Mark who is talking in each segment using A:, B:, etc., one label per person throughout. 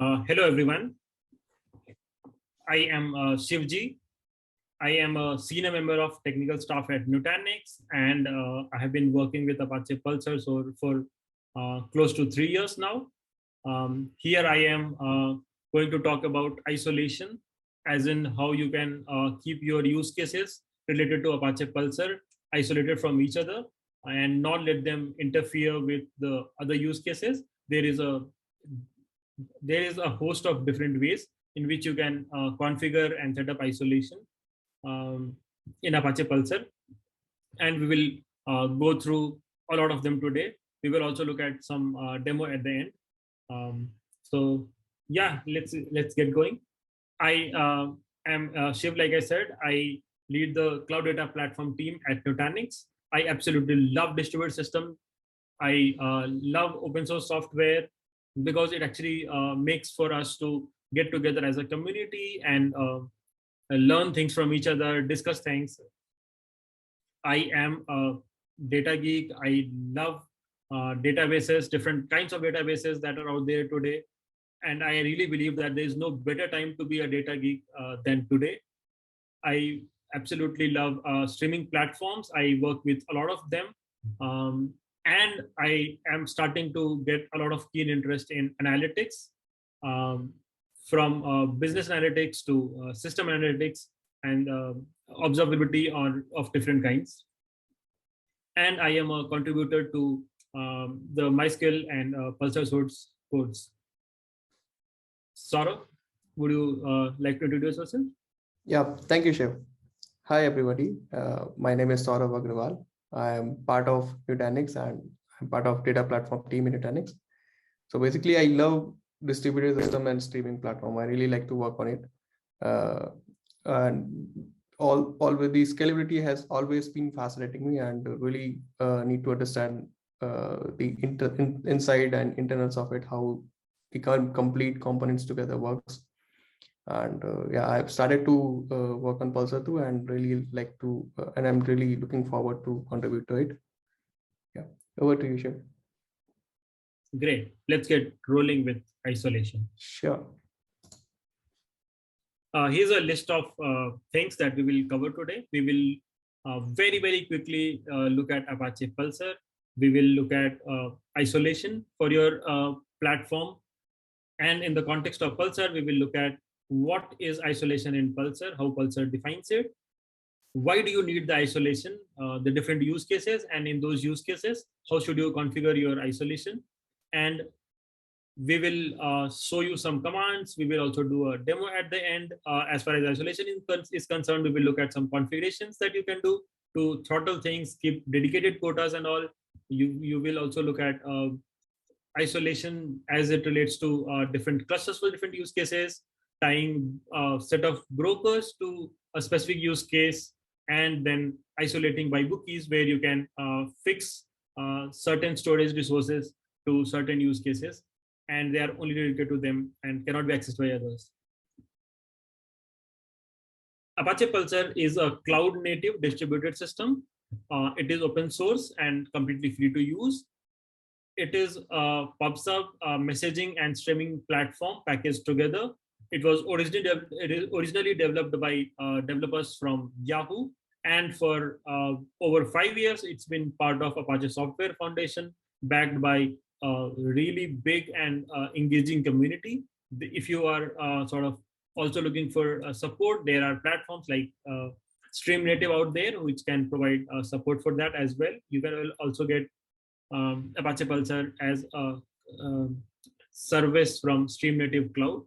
A: Hello everyone. I am Shivji. I am a senior member of technical staff at Nutanix, and I have been working with Apache Pulsar for close to 3 years now. Here I am going to talk about isolation, as in how you can keep your use cases related to Apache Pulsar isolated from each other and not let them interfere with the other use cases. There is a host of different ways in which you can configure and set up isolation in Apache Pulsar, and we will go through a lot of them today. We will also look at some demo at the end. So yeah, let's get going. I am Shiv. Like I said, I lead the cloud data platform team at Nutanix. I absolutely love distributed system. I love open source software because it actually makes for us to get together as a community and learn things from each other, discuss things. I am a data geek. I love databases, different kinds of databases that are out there today. And I really believe that there is no better time to be a data geek than today. I absolutely love streaming platforms. I work with a lot of them. And I am starting to get a lot of keen interest in analytics, from business analytics to system analytics and observability of different kinds. And I am a contributor to the MySQL and Pulsar source codes. Saurabh, would you like to introduce yourself?
B: Yeah, thank you, Shiv. Hi, everybody. My name is Saurabh Agrawal. I am part of Nutanix and I'm part of data platform team in Nutanix. So basically, I love distributed system and streaming platform. I really like to work on it. And with the scalability has always been fascinating me, and really need to understand the inside and internals of it, how the complete components together works. And yeah, I've started to work on Pulsar too, and really like to, and I'm really looking forward to contribute to it. Yeah, over to you, Shiv.
A: Great. Let's get rolling with isolation.
B: Sure.
A: Here's a list of things that we will cover today. We will very quickly look at Apache Pulsar. We will look at isolation for your platform. And in the context of Pulsar, we will look at what is isolation in Pulsar, how Pulsar defines it, why do you need the isolation, the different use cases, and in those use cases, how should you configure your isolation. And we will show you some commands. We will also do a demo at the end. As far as isolation is concerned, we will look at some configurations that you can do to throttle things, keep dedicated quotas and all. You will also look at isolation as it relates to different clusters for different use cases, tying a set of brokers to a specific use case, and then isolating by bookies, where you can fix certain storage resources to certain use cases, and they are only related to them and cannot be accessed by others. Apache Pulsar is a cloud native distributed system. It is open source and completely free to use. It is a PubSub messaging and streaming platform packaged together. It was originally developed by developers from Yahoo, and for over 5 years, it's been part of Apache Software Foundation, backed by a really big and engaging community. If you are sort of also looking for support, there are platforms like Stream Native out there, which can provide support for that as well. You can also get Apache Pulsar as a service from Stream Native Cloud.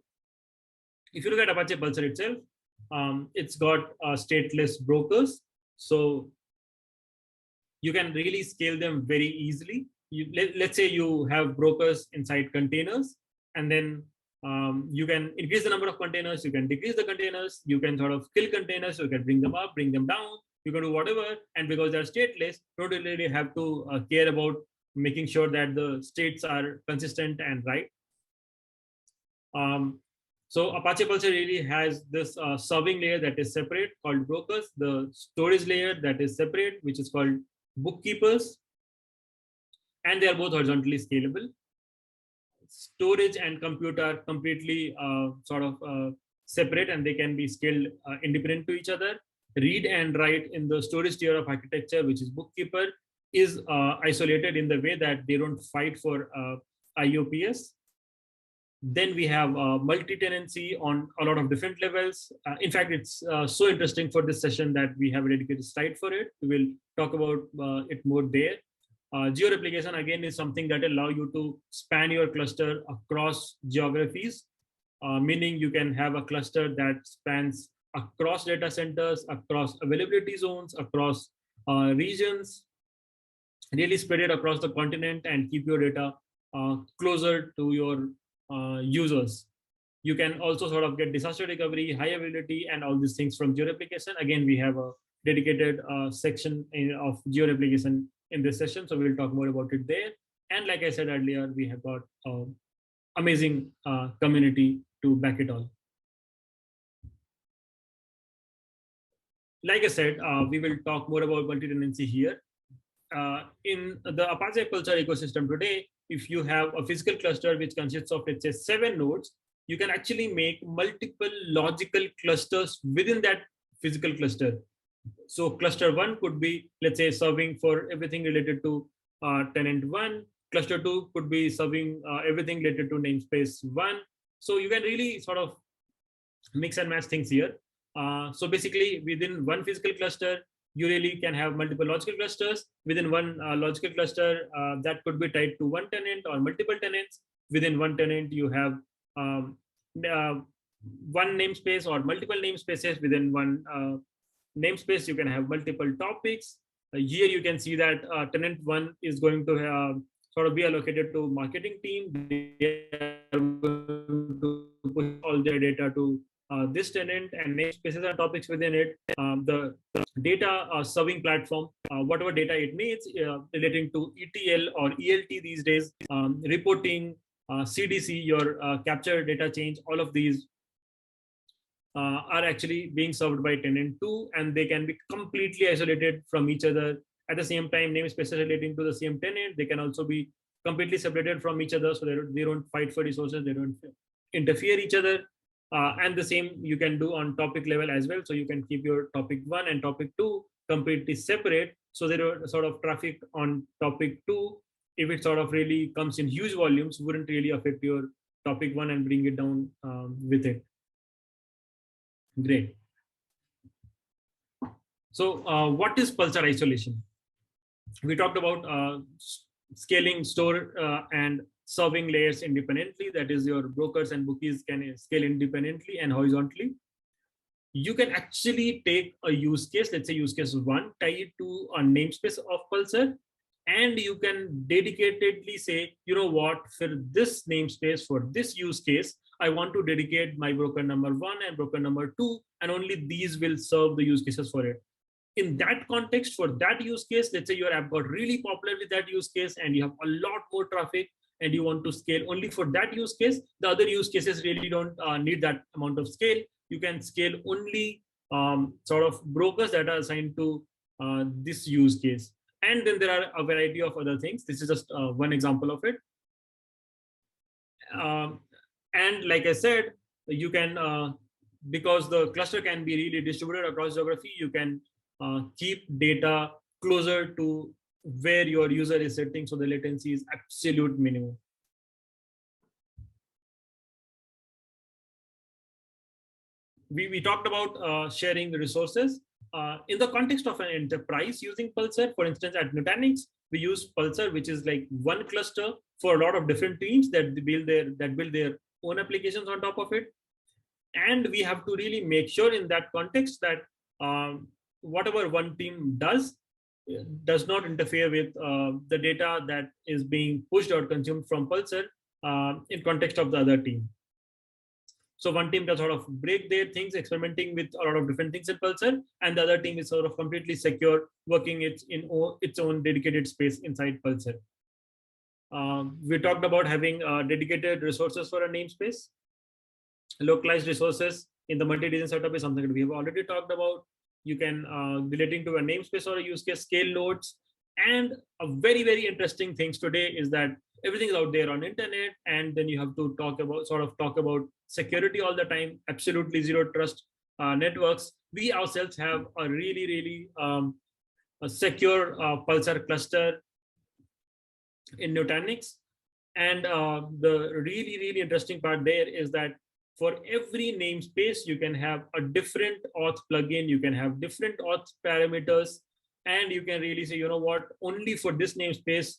A: If you look at Apache Pulsar itself, it's got stateless brokers, so you can really scale them very easily. Let's say you have brokers inside containers, and then you can increase the number of containers, you can decrease the containers, you can sort of kill containers, you can bring them up, bring them down, you can do whatever. And because they're stateless, you don't really have to care about making sure that the states are consistent and right. So Apache Pulsar really has this serving layer that is separate called brokers, the storage layer that is separate, which is called bookkeepers, and they are both horizontally scalable. storage and compute are completely separate, and they can be scaled independent to each other. Read and write in the storage tier of architecture, which is bookkeeper, is isolated in the way that they don't fight for IOPS. Then we have multi-tenancy on a lot of different levels. In fact, it's so interesting for this session that we have a dedicated slide for it. We will talk about it more there. Geo-replication, again, is something that allow you to span your cluster across geographies, meaning you can have a cluster that spans across data centers, across availability zones, across regions, really spread it across the continent and keep your data closer to your users. You can also sort of get disaster recovery, high availability, and all these things from geo-replication. Again, we have a dedicated section of geo-replication in this session, so we'll talk more about it there. And like I said earlier, we have got amazing community to back it all. Like I said, we will talk more about multi-tenancy here. In the Apache Pulsar ecosystem today, if you have a physical cluster which consists of, let's say, 7 nodes, you can actually make multiple logical clusters within that physical cluster. So cluster 1 could be, let's say, serving for everything related to tenant 1. Cluster 2 could be serving everything related to namespace 1. So you can really sort of mix and match things here. So basically, within one physical cluster, you really can have multiple logical clusters. Within one logical cluster, that could be tied to one tenant or multiple tenants. Within one tenant, you have one namespace or multiple namespaces. Within one namespace, you can have multiple topics. Here you can see that tenant 1 is going to sort of be allocated to marketing team. They are going to push all their data to this tenant, and namespaces and topics within it. The data serving platform, whatever data it needs relating to ETL or ELT these days, reporting, CDC, your capture data change, all of these are actually being served by tenant 2, and they can be completely isolated from each other. At the same time, namespaces relating to the same tenant, they can also be completely separated from each other, so they don't fight for resources, they don't interfere each other. And the same you can do on topic level as well. So you can keep your topic 1 and topic 2 completely separate. So there are sort of traffic on topic 2, if it sort of really comes in huge volumes, wouldn't really affect your topic 1 and bring it down with it. Great. So what is Pulsar isolation? We talked about scaling store and serving layers independently. That is, your brokers and bookies can scale independently and horizontally. You can actually take a use case, let's say use case 1, tie it to a namespace of Pulsar, and you can dedicatedly say, you know what, for this namespace, for this use case, I want to dedicate my broker number 1 and broker number 2, and only these will serve the use cases for it. In that context, for that use case, let's say your app got really popular with that use case and you have a lot more traffic and you want to scale only for that use case. The other use cases really don't need that amount of scale. You can scale only sort of brokers that are assigned to this use case. And then there are a variety of other things. This is just one example of it. And like I said, you can, because the cluster can be really distributed across geography, you can keep data closer to where your user is sitting, so the latency is absolute minimum. We talked about sharing resources. In the context of an enterprise using Pulsar, for instance, at Nutanix, we use Pulsar, which is like one cluster for a lot of different teams that build their own applications on top of it. And we have to really make sure in that context that whatever one team does not interfere with the data that is being pushed or consumed from Pulsar in context of the other team. So one team can sort of break their things, experimenting with a lot of different things in Pulsar, and the other team is sort of completely secure, working in its own dedicated space inside Pulsar. We talked about having dedicated resources for a namespace. Localized resources in the multi-region setup is something that we have already talked about. You can, relating to a namespace or a use case, scale loads. And a very, very interesting things today is that everything is out there on internet, and then you have to talk about security all the time, absolutely zero trust networks. We ourselves have a really, really a secure Pulsar cluster in Nutanix. And the really, really interesting part there is that for every namespace, you can have a different auth plugin, you can have different auth parameters, and you can really say, you know what, only for this namespace,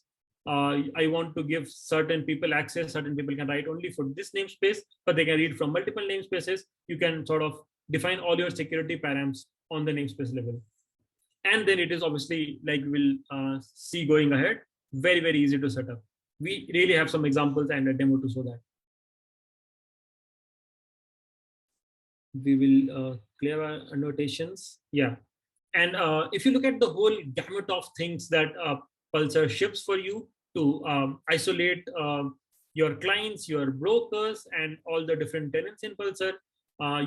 A: I want to give certain people access, certain people can write only for this namespace, but they can read from multiple namespaces. You can sort of define all your security params on the namespace level. And then it is obviously, like we'll see going ahead, very, very easy to set up. We really have some examples and a demo to show that. We will clear our annotations. Yeah. And if you look at the whole gamut of things that Pulsar ships for you to isolate your clients, your brokers, and all the different tenants in Pulsar,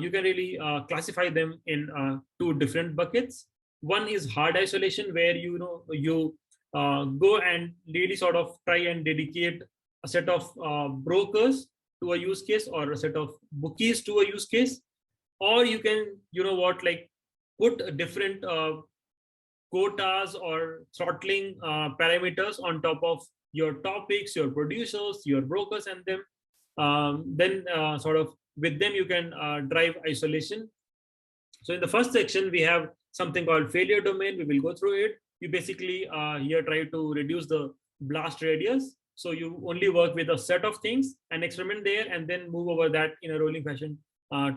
A: you can really classify them in two different buckets. One is hard isolation, where you go and really sort of try and dedicate a set of brokers to a use case, or a set of bookies to a use case. Or you can, like put different quotas or throttling parameters on top of your topics, your producers, your brokers, and them. Then sort of with them, you can drive isolation. So in the first section, we have something called failure domain. We will go through it. You basically here try to reduce the blast radius. So you only work with a set of things and experiment there, and then move over that in a rolling fashion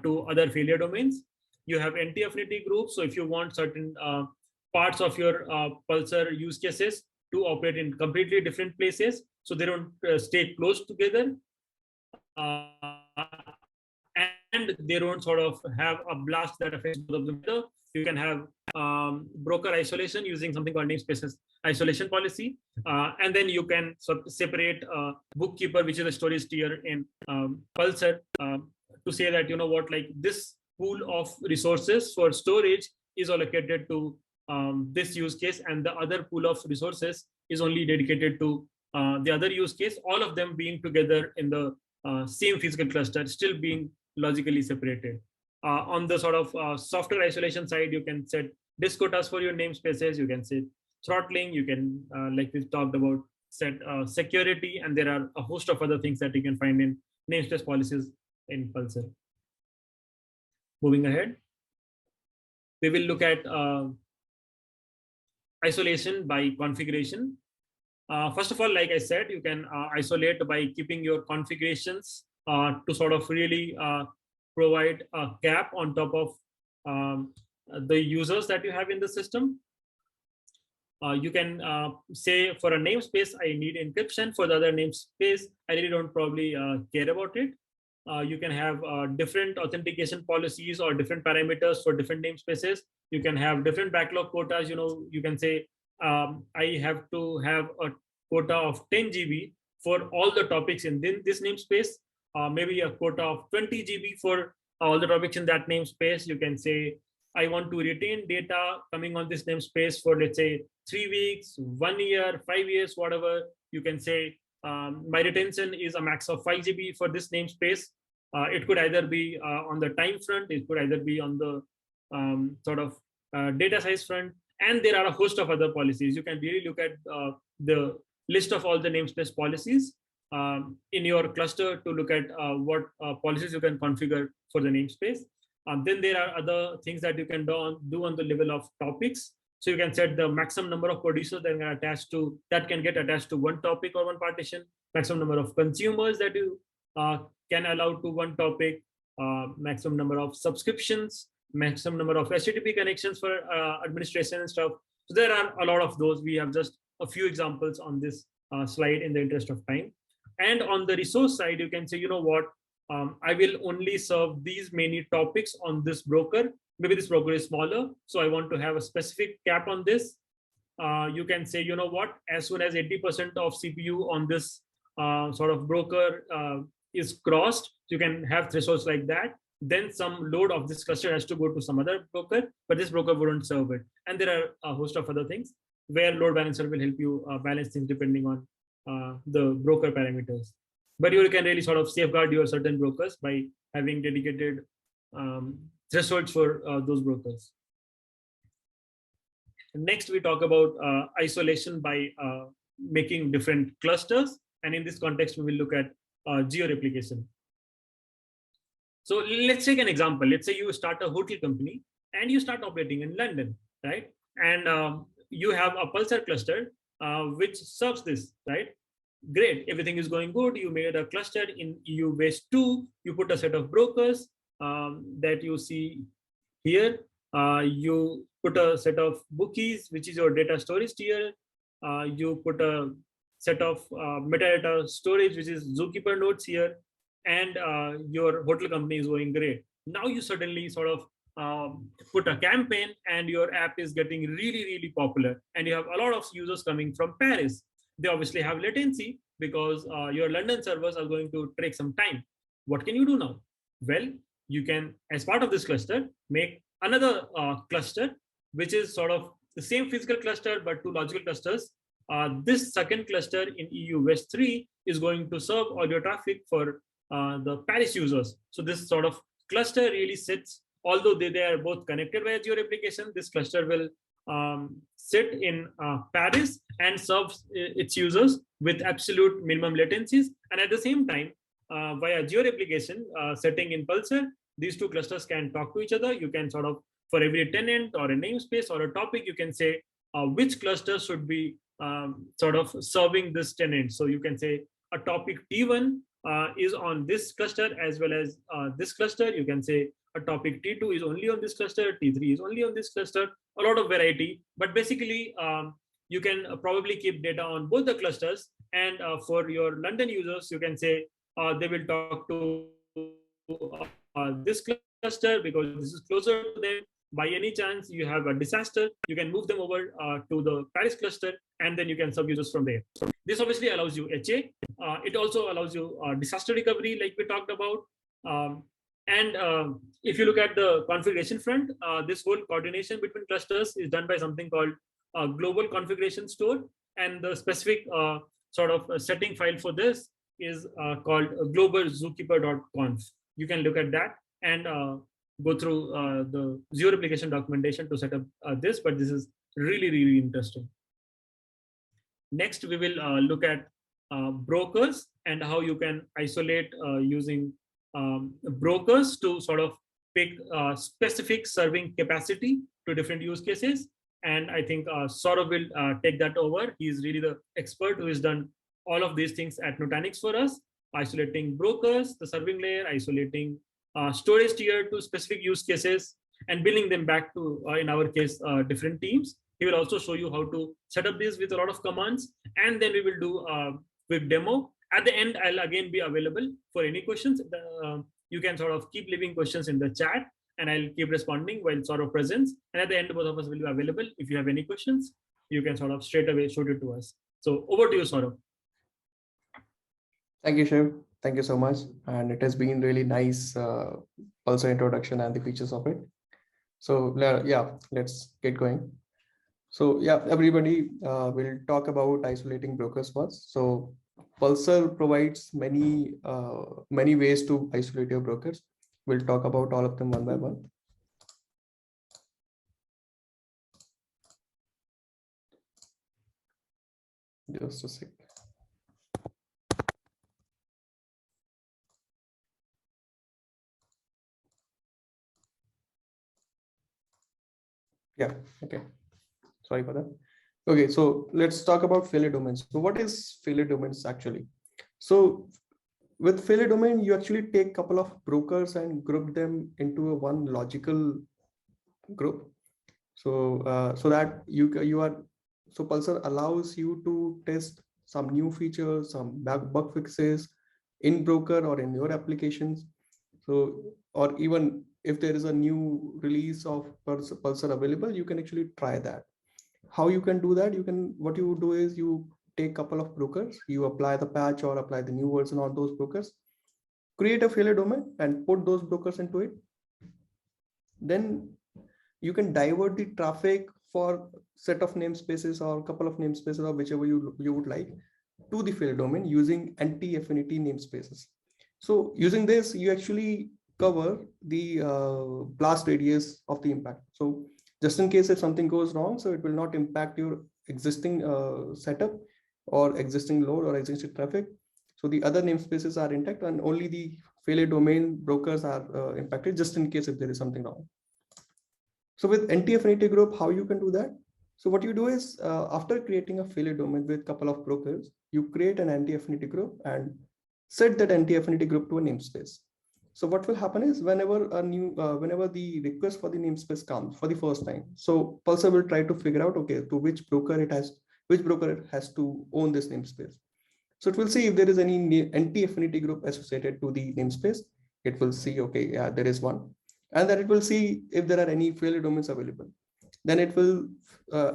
A: to other failure domains. You have anti-affinity groups. So if you want certain parts of your Pulsar use cases to operate in completely different places, so they don't stay close together, and they don't sort of have a blast that affects both of them. You can have broker isolation using something called namespaces isolation policy. And then you can separate bookkeeper, which is a storage tier in Pulsar, to say that, like this pool of resources for storage is allocated to this use case, and the other pool of resources is only dedicated to the other use case, all of them being together in the same physical cluster, still being logically separated. On the sort of software isolation side, you can set disk quotas for your namespaces, you can set throttling, you can, like we talked about, set security, and there are a host of other things that you can find in namespace policies in Pulsar. Moving ahead, we will look at isolation by configuration. First of all, like I said, you can isolate by keeping your configurations to sort of really provide a cap on top of the users that you have in the system. You can say for a namespace, I need encryption. For the other namespace, I really don't probably care about it. You can have different authentication policies or different parameters for different namespaces. You can have different backlog quotas. You can say, I have to have a quota of 10 GB for all the topics in this namespace. Maybe a quota of 20 GB for all the topics in that namespace. You can say, I want to retain data coming on this namespace for, let's say, 3 weeks, 1 year, 5 years, whatever. You can say, my retention is a max of 5 GB for this namespace. It could either be on the time front, it could either be on the sort of data size front, and there are a host of other policies. You can really look at the list of all the namespace policies in your cluster to look at what policies you can configure for the namespace. Then there are other things that you can do on the level of topics. So you can set the maximum number of producers that can get attached to one topic or one partition, maximum number of consumers that you can allow to one topic, maximum number of subscriptions, maximum number of HTTP connections for administration and stuff. So there are a lot of those. We have just a few examples on this slide in the interest of time. And on the resource side, you can say, I will only serve these many topics on this broker. Maybe this broker is smaller, so I want to have a specific cap on this. You can say, as soon as 80% of CPU on this sort of broker is crossed, you can have thresholds like that. Then some load of this cluster has to go to some other broker, but this broker wouldn't serve it. And there are a host of other things. where load balancer will help you balance things depending on the broker parameters. But you can really sort of safeguard your certain brokers by having dedicated thresholds for those brokers. Next, we talk about isolation by making different clusters. And in this context, we will look at geo-replication. So let's take an example. Let's say you start a hotel company and you start operating in London, right? And you have a Pulsar cluster which serves this, right? Great, everything is going good. You made a cluster in EU West 2. You put a set of brokers that you see here. You put a set of bookies, which is your data storage tier. You put a set of metadata storage, which is Zookeeper nodes here. And your hotel company is going great. Now you suddenly sort of put a campaign and your app is getting really, really popular. And you have a lot of users coming from Paris. They obviously have latency because your London servers are going to take some time. What can you do now? Well, you can, as part of this cluster, make another cluster, which is sort of the same physical cluster, but two logical clusters. This second cluster in EU West 3 is going to serve all your traffic for the Paris users. So this sort of cluster really sits, although they are both connected via geo-replication, this cluster will sit in Paris and serves its users with absolute minimum latencies. And at the same time, via geo-replication setting in Pulsar, these two clusters can talk to each other. You can sort of, for every tenant or a namespace or a topic, you can say which cluster should be sort of serving this tenant. So you can say a topic T1 is on this cluster as well as this cluster. You can say a topic T2 is only on this cluster, T3 is only on this cluster, a lot of variety. But basically, you can probably keep data on both the clusters. And for your London users, you can say they will talk to this cluster because this is closer to them. By any chance you have a disaster, you can move them over to the Paris cluster, and then you can serve users from there. This obviously allows you HA. It also allows you disaster recovery, like we talked about. And if you look at the configuration front, this whole coordination between clusters is done by something called global configuration store. And the specific sort of setting file for this is called global zookeeper.conf. You can look at that and go through the geo-replication documentation to set up this, but this is really, really interesting. Next, we will look at brokers and how you can isolate using brokers to sort of pick specific serving capacity to different use cases. And I think Saurabh will take that over. He's really the expert who has done all of these things at Nutanix for us, isolating brokers, the serving layer, isolating storage tier to specific use cases, and building them back to, in our case, different teams. He will also show you how to set up this with a lot of commands, and then we will do a quick demo. At the end, I'll again be available for any questions. You can sort of keep leaving questions in the chat, and I'll keep responding while Saurabh presents. And at the end, both of us will be available. If you have any questions, you can sort of straight away shoot it to us. So over to you, Saurabh.
B: Thank you, Shiv. Thank you so much. And it has been really nice Pulsar introduction and the features of it. So yeah, let's get going. So yeah, everybody will talk about isolating brokers first. So Pulsar provides many ways to isolate your brokers. We'll talk about all of them one by one. Just a sec. Yeah, okay. Sorry for that. Okay, so let's talk about failure domains. So what is failure domains actually? So with failure domain, you actually take a couple of brokers and group them into one logical group. So so that so Pulsar allows you to test some new features, some bug fixes in broker or in your applications. So, or even if there is a new release of Pulsar available, you can actually try that. How you can do that? What you do is you take a couple of brokers, you apply the patch or apply the new version on those brokers, create a failure domain and put those brokers into it. Then you can divert the traffic for set of namespaces or a couple of namespaces or whichever you would like to the failure domain using anti-affinity namespaces. So using this, you actually cover the blast radius of the impact. So just in case if something goes wrong, so it will not impact your existing setup or existing load or existing traffic. So the other namespaces are intact and only the failure domain brokers are impacted just in case if there is something wrong. So with anti-affinity group, how you can do that? So what you do is after creating a failure domain with a couple of brokers, you create an anti-affinity group and set that anti-affinity group to a namespace. So what will happen is whenever whenever the request for the namespace comes for the first time, so Pulsar will try to figure out, okay, to which broker it has to own this namespace. So it will see if there is any anti-affinity group associated to the namespace. It will see, okay, yeah, there is one. And then it will see if there are any failure domains available. Then it will,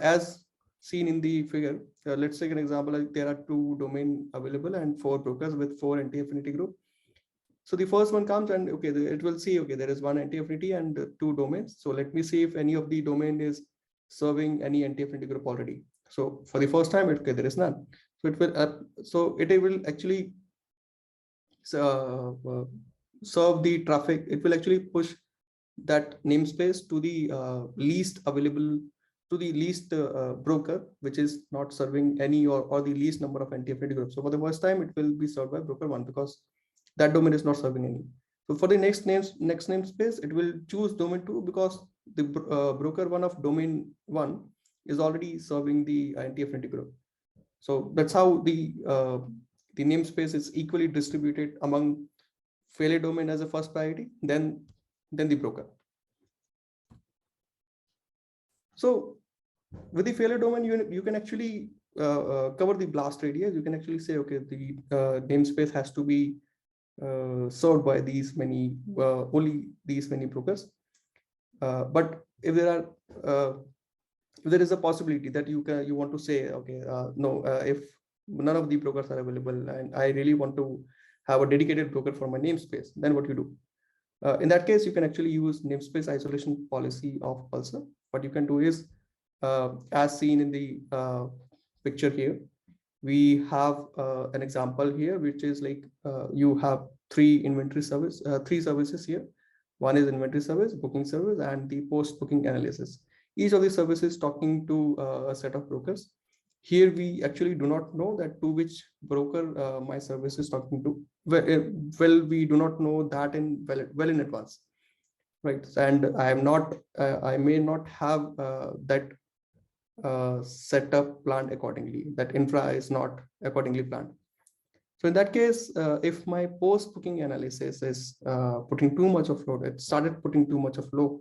B: as seen in the figure, let's take an example, like there are 2 domain available and 4 brokers with 4 anti-affinity group. So the first one comes and okay, it will see, okay, there is 1 anti-affinity and 2 domains. So let me see if any of the domain is serving any anti-affinity group already. So for the first time, okay, there is none. So it will actually serve the traffic. It will actually push that namespace to the least available, to the least broker, which is not serving any or the least number of anti-affinity groups. So for the first time, it will be served by broker 1 because that domain is not serving any. So for the next namespace, it will choose domain 2 because the broker 1 of domain 1 is already serving the anti-affinity group. So that's how the namespace is equally distributed among failure domain as a first priority, then the broker. So with the failure domain, you can actually cover the blast radius. You can actually say, okay, the namespace has to be served by these many, only these many brokers. But if there is a possibility that you want to say, okay, no, if none of the brokers are available and I really want to have a dedicated broker for my namespace, then what you do? In that case, you can actually use namespace isolation policy of Pulsar. What you can do is, as seen in the picture here, we have an example here, which is like you have three services here. One is inventory service, booking service, and the post-booking analysis. Each of the services talking to a set of brokers. Here we actually do not know that to which broker my service is talking to. Well, we do not know that well in advance, right? And I may not have that setup planned accordingly. That infra is not accordingly planned. So in that case, if my post-booking analysis is putting too much of load, it started putting too much of load,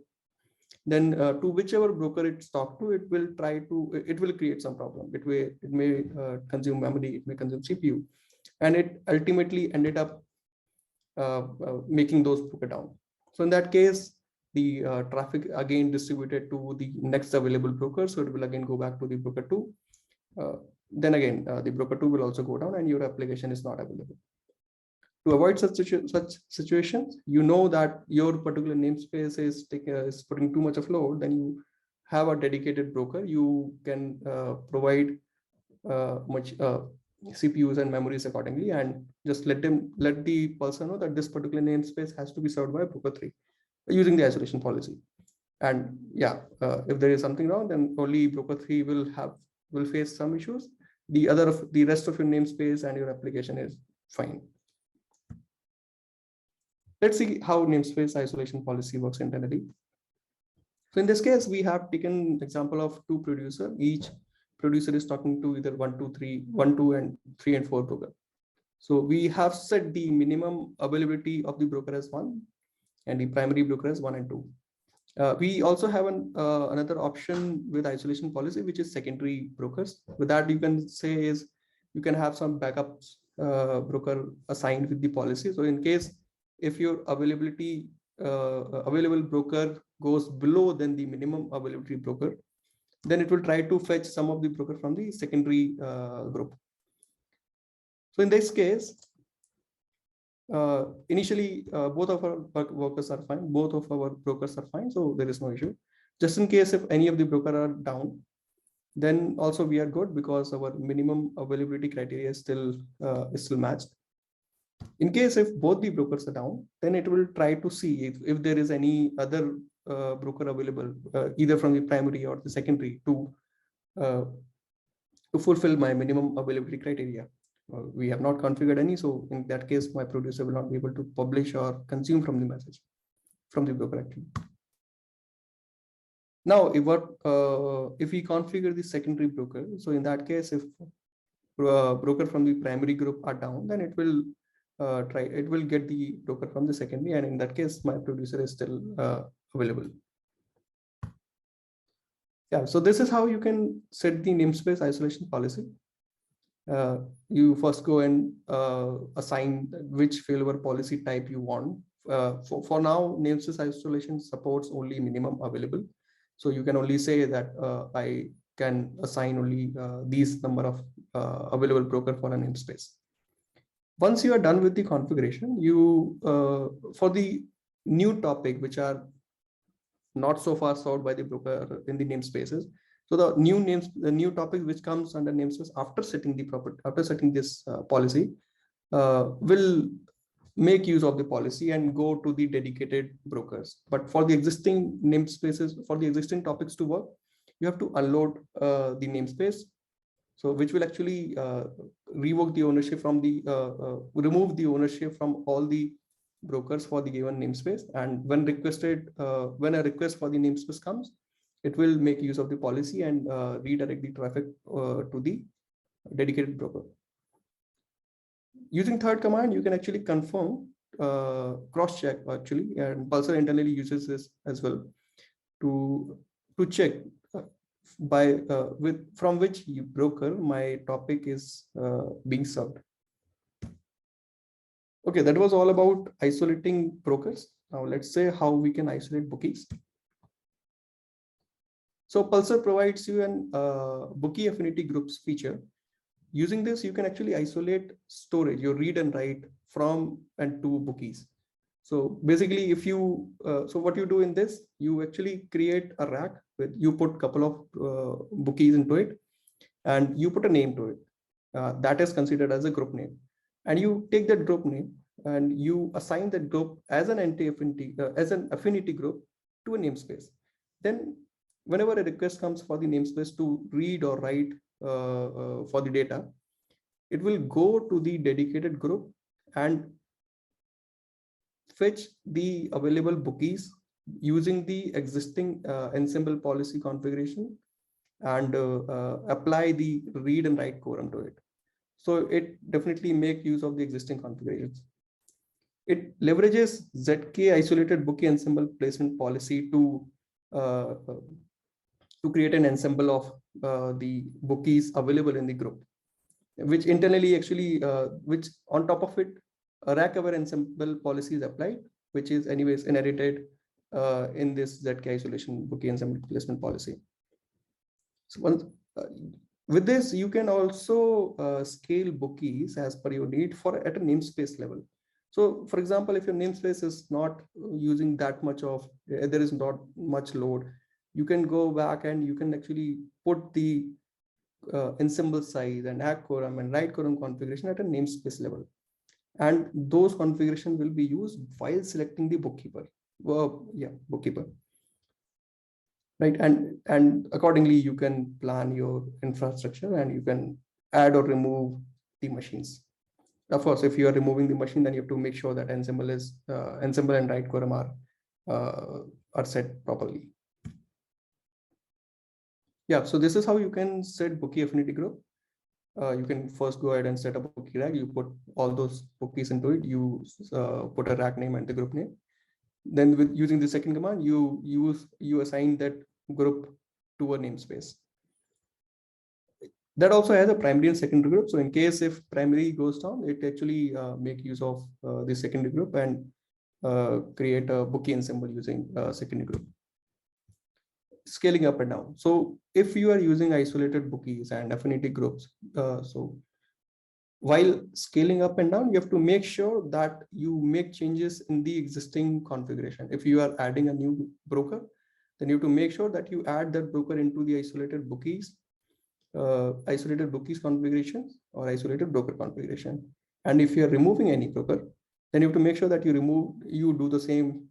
B: then to whichever broker it's talked to, it will create some problem. It may consume memory, it may consume CPU, and it ultimately ended up making those broker down. So in that case, the traffic again distributed to the next available broker. So it will again go back to the broker 2. Then again, the broker 2 will also go down and your application is not available. To avoid such situations, you know that your particular namespace is putting too much of load, then you have a dedicated broker. You can provide much CPUs and memories accordingly, and just let the person know that this particular namespace has to be served by broker 3 using the isolation policy. And yeah, if there is something wrong, then only broker 3 will face some issues. The rest of your namespace and your application is fine. Let's see how namespace isolation policy works internally. So in this case, we have taken example of 2 producers. Each producer is talking to either 1, 2, and 3 and 4 broker. So we have set the minimum availability of the broker as 1 and the primary broker as 1 and 2. We also have another option with isolation policy, which is secondary brokers. With that, you can say is you can have some backups broker assigned with the policy. So in case if your available broker goes below than the minimum availability broker, then it will try to fetch some of the broker from the secondary group. So in this case, initially both of our workers are fine, both of our brokers are fine, so there is no issue. Just in case if any of the broker are down, then also we are good because our minimum availability criteria is still matched. In case if both the brokers are down, then it will try to see if there is any other broker available, either from the primary or the secondary uh, to fulfill my minimum availability criteria. We have not configured any, so in that case, my producer will not be able to publish or consume from the message from the broker actually. Now, if we configure the secondary broker, so in that case, if broker from the primary group are down, then it will get the broker from the secondary, and in that case, my producer is still available. Yeah, so this is how you can set the namespace isolation policy. You first go and assign which failover policy type you want. For now, namespace isolation supports only minimum available. So you can only say that I can assign only these number of available broker for a namespace. Once you are done with the configuration, you for the new topic, which are not so far solved by the broker in the namespaces. So the new topic which comes under namespace after setting this policy will make use of the policy and go to the dedicated brokers. But for the existing namespaces, for the existing topics to work, you have to unload the namespace. So which will actually revoke the ownership from the remove the ownership from all the brokers for the given namespace. And when a request for the namespace comes, it will make use of the policy and redirect the traffic to the dedicated broker. Using third command, you can actually confirm cross-check actually, and Pulsar internally uses this as well to check from which broker my topic is being served. Okay, that was all about isolating brokers. Now let's say how we can isolate bookies. So Pulsar provides you an Bookie Affinity groups feature. Using this, you can actually isolate storage, your read and write from and to bookies. So basically, if you so what you do in this, you actually create a rack with you put couple of bookies into it, and you put a name to it. That is considered as a group name, and you take that group name and you assign that group as an affinity group to a namespace. Then, whenever a request comes for the namespace to read or write for the data, it will go to the dedicated group and fetch the available bookies using the existing ensemble policy configuration and apply the read and write quorum to it. So it definitely make use of the existing configurations. It leverages ZK isolated bookie ensemble placement policy to create an ensemble of the bookies available in the group, which internally actually, which on top of it, a rack aware ensemble policy is applied, which is anyways inherited in this ZK isolation bookie ensemble placement policy. So with this, you can also scale bookies as per your need at a namespace level. So for example, if your namespace is not using that much of, there is not much load, you can go back and you can actually put the ensemble size and add quorum and write quorum configuration at a namespace level. And those configuration will be used while selecting the bookkeeper. Bookkeeper. Right, and accordingly, you can plan your infrastructure and you can add or remove the machines. Of course, if you are removing the machine, then you have to make sure that ensemble and write quorum are set properly. Yeah, so this is how you can set bookie affinity group. You can first go ahead and set a bookie rack. You put all those bookies into it. You put a rack name and the group name. Then with using the second command, you assign that group to a namespace. That also has a primary and secondary group. So in case if primary goes down, it actually make use of the secondary group and create a bookie ensemble using secondary group. Scaling up and down. So if you are using isolated bookies and affinity groups, so while scaling up and down, you have to make sure that you make changes in the existing configuration. If you are adding a new broker, then you have to make sure that you add that broker into the isolated bookies configuration or isolated broker configuration. And if you're removing any broker, then you have to make sure that you do the same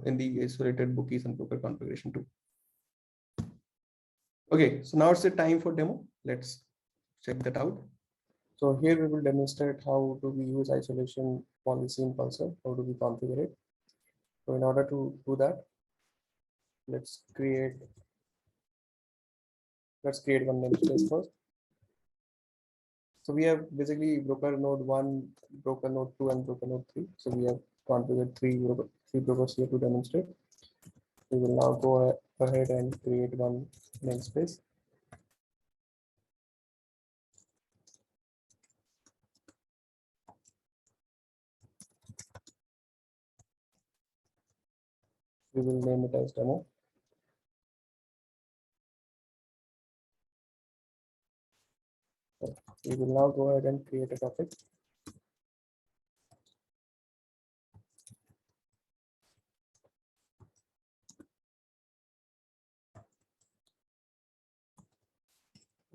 B: in the isolated bookies and broker configuration too. Okay, so now it's the time for demo. Let's check that out. So here we will demonstrate how do we use isolation policy in Pulsar, how do we configure it. So in order to do that, let's create one namespace first. So we have basically broker node 1, broker node 2, and broker node 3. So we have configured three brokers here to demonstrate. We will now go ahead and create one namespace. We will name it as demo. So we will now go ahead and create a topic.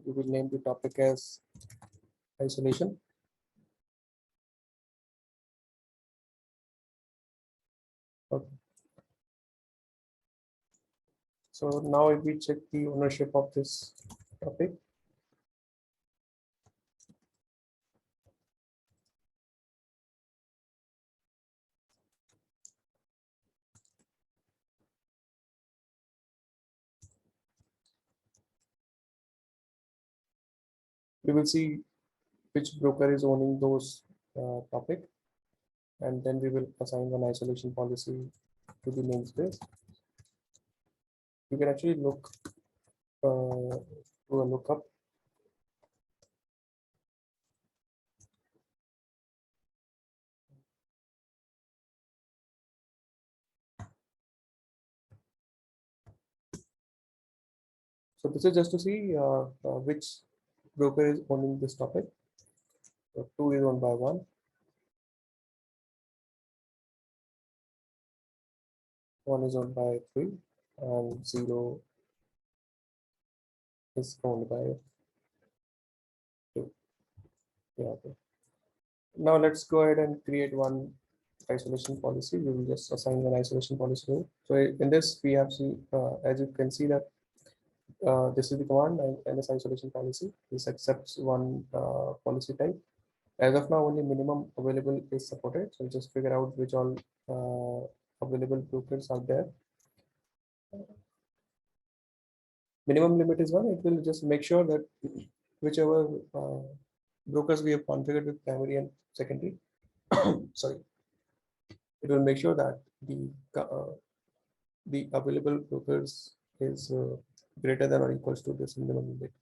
B: We will name the topic as isolation. Okay. So now if we check the ownership of this topic, we will see which broker is owning those topic, and then we will assign an isolation policy to the namespace. You can actually look do a lookup. So this is just to see which broker is owning this topic. So 2 is owned by 1. 1 is owned by 3, and 0 is owned by 2. Yeah, okay. Now let's go ahead and create one isolation policy. We will just assign an isolation policy role. So in this, we have as you can see that this is the command and this isolation policy. This accepts one policy type. As of now, only minimum available is supported. So just figure out which all available brokers are there. Minimum limit is 1. It will just make sure that whichever brokers we have configured with primary and secondary, sorry, it will make sure that the available brokers is greater than or equals to this minimum limit.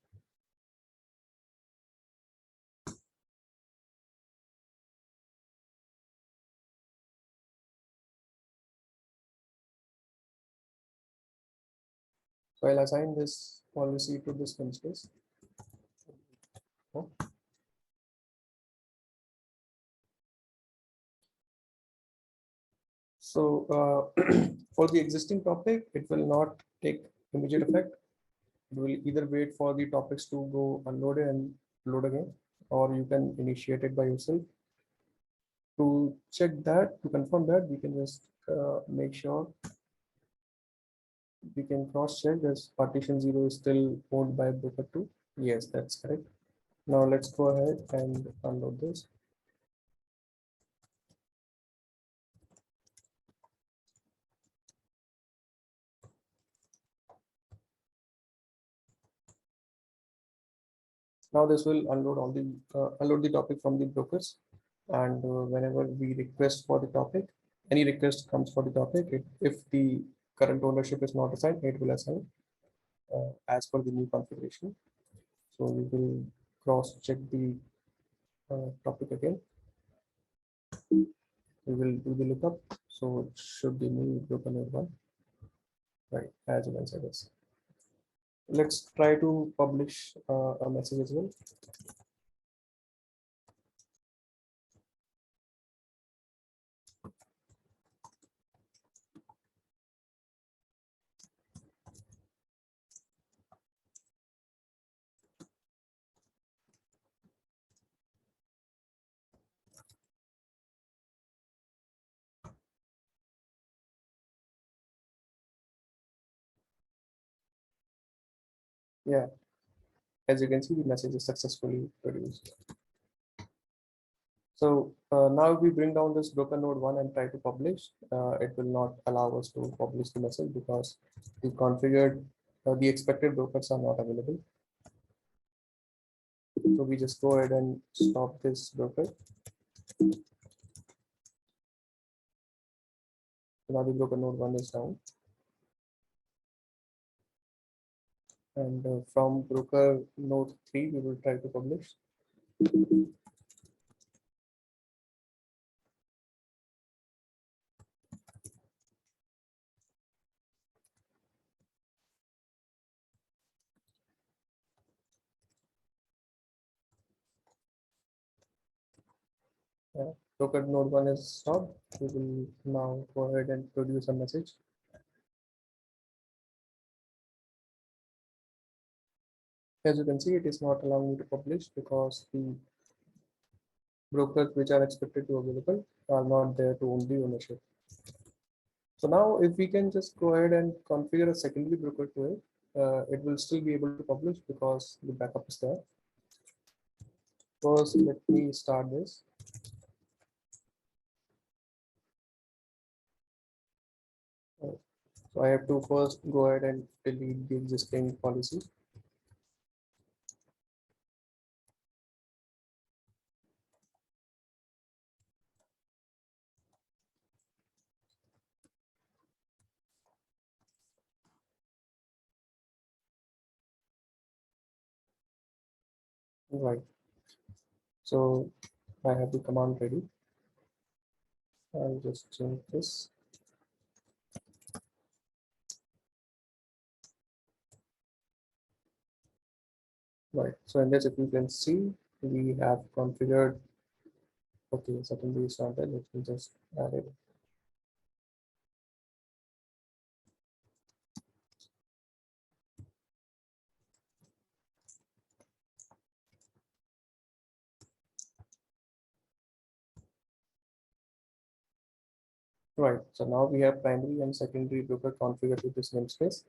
B: So I'll assign this policy to this namespace. So for the existing topic, it will not take immediate effect. It will either wait for the topics to go unloaded and load again, or you can initiate it by yourself. To check that, to confirm that, we can just make sure we can cross check this partition 0 is still owned by broker 2. Yes, that's correct. Now let's go ahead and unload this. Now this will unload the topic from the brokers, and whenever we request for the topic, any request comes for the topic, if the current ownership is not assigned, it will assign as per the new configuration. So we will cross check the topic again. We will do the lookup. So it should be new broker node 1, right, as well as this. Let's try to publish a message as well. Yeah, as you can see, the message is successfully produced. So now if we bring down this broker node 1 and try to publish, it will not allow us to publish the message because the configured, the expected brokers are not available. So we just go ahead and stop this broker. So now the broker node 1 is down. And from broker node 3, we will try to publish. Broker node 1 is stopped. We will now go ahead and produce a message. As you can see, it is not allowing me to publish because the brokers which are expected to available are not there to own the ownership. So now if we can just go ahead and configure a secondary broker to it, it will still be able to publish because the backup is there. First, let me start this. So I have to first go ahead and delete the existing policy. Right. So I have the command ready. I'll just change this. Right. So in this, if you can see, we have configured. Okay, secondary is not there. Let me just add it. Right. So now we have primary and secondary broker configured with this namespace.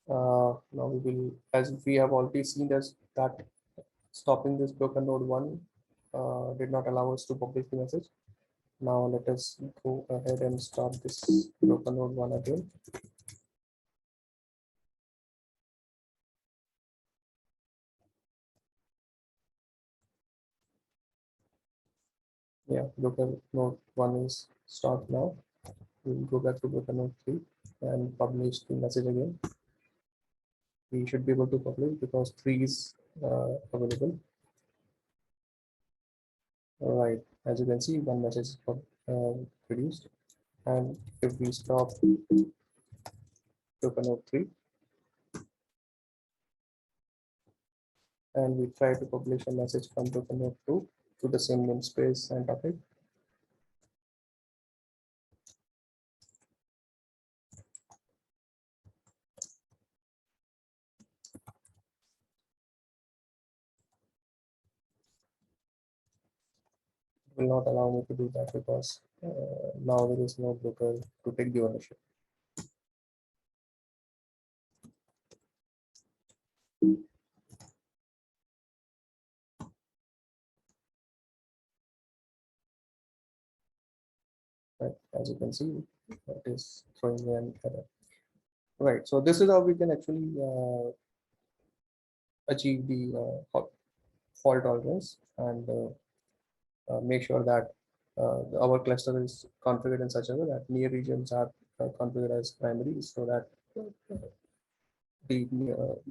B: Now we will, as we have already seen, that stopping this broker node 1 did not allow us to publish the message. Now let us go ahead and start this broker node 1 again. Yeah, broker node 1 is stopped now. We'll go back to broker node 3 and publish the message again. We should be able to publish because 3 is available. All right, as you can see, one message is produced. And if we stop broker node 3 and we try to publish a message from broker node 2 to the same namespace and topic, will not allow me to do that because now there is no broker to take the ownership. Right, as you can see, it is throwing me an error. Right, so this is how we can actually achieve the fault tolerance and make sure that our cluster is configured in such a way that near regions are configured as primary so that the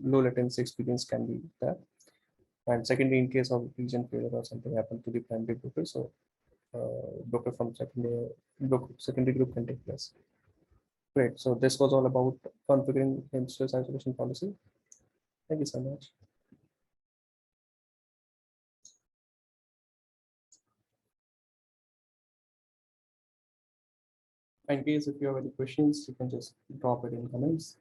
B: low latency experience can be there. And secondly, in case of region failure or something happen to the primary broker, so broker from secondary group can take place. Great. So this was all about configuring namespace isolation policy. Thank you so much. In case if you have any questions, you can just drop it in comments.